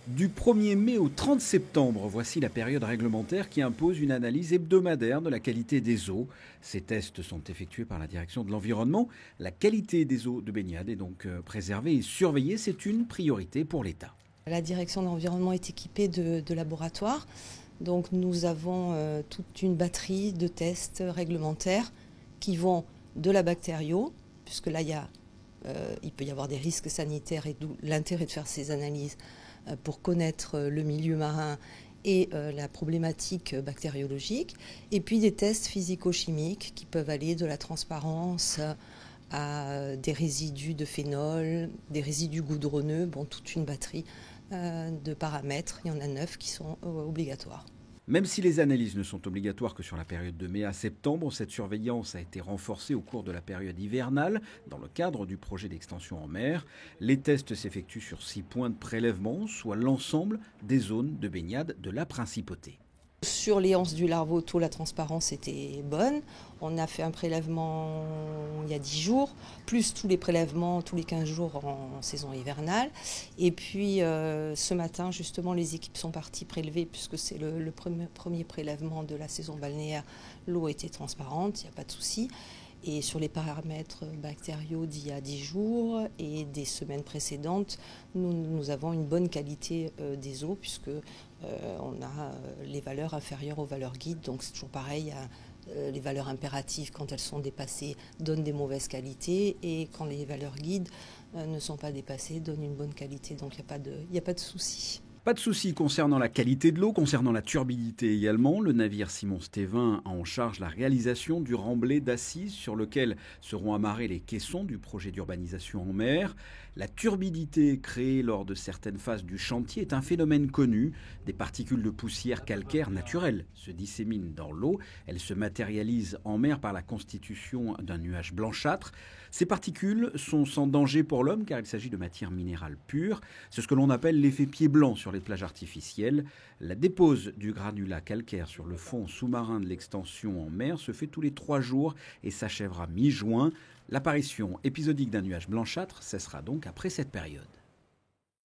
Du 1er mai au 30 septembre, voici la période réglementaire qui impose une analyse hebdomadaire de la qualité des eaux. Ces tests sont effectués par la direction de l'environnement. La qualité des eaux de baignade est donc préservée et surveillée. C'est une priorité pour l'État. La direction de l'environnement est équipée de laboratoires. Donc nous avons toute une batterie de tests réglementaires qui vont de la bactério, puisque là il peut y avoir des risques sanitaires et d'où l'intérêt de faire ces analyses pour connaître le milieu marin et la problématique bactériologique, et puis des tests physico-chimiques qui peuvent aller de la transparence à des résidus de phénol, des résidus goudronneux, toute une batterie de paramètres. Il y en a 9 qui sont obligatoires. Même si les analyses ne sont obligatoires que sur la période de mai à septembre, cette surveillance a été renforcée au cours de la période hivernale dans le cadre du projet d'extension en mer. Les tests s'effectuent sur 6 points de prélèvement, soit l'ensemble des zones de baignade de la Principauté. Sur les anses du Larvoto, la transparence était bonne. On a fait un prélèvement il y a 10 jours, plus tous les prélèvements tous les 15 jours en saison hivernale. Et puis ce matin, justement, les équipes sont parties prélever, puisque c'est le premier prélèvement de la saison balnéaire. L'eau était transparente, il n'y a pas de souci. Et sur les paramètres bactériaux d'il y a 10 jours et des semaines précédentes, nous avons une bonne qualité des eaux, puisque on a les valeurs inférieures aux valeurs guides. Donc c'est toujours pareil, les valeurs impératives, quand elles sont dépassées, donnent des mauvaises qualités, et quand les valeurs guides ne sont pas dépassées, donnent une bonne qualité. Donc il n'y a pas de souci. Pas de souci concernant la qualité de l'eau, concernant la turbidité également. Le navire Simon Stévin a en charge la réalisation du remblai d'assises sur lequel seront amarrés les caissons du projet d'urbanisation en mer. La turbidité créée lors de certaines phases du chantier est un phénomène connu. Des particules de poussière calcaire naturelle se disséminent dans l'eau. Elles se matérialisent en mer par la constitution d'un nuage blanchâtre. Ces particules sont sans danger pour l'homme car il s'agit de matière minérale pure. C'est ce que l'on appelle l'effet pied blanc sur les plages artificielles. La dépose du granulat calcaire sur le fond sous-marin de l'extension en mer se fait tous les 3 jours et s'achèvera mi-juin. L'apparition épisodique d'un nuage blanchâtre cessera donc après cette période.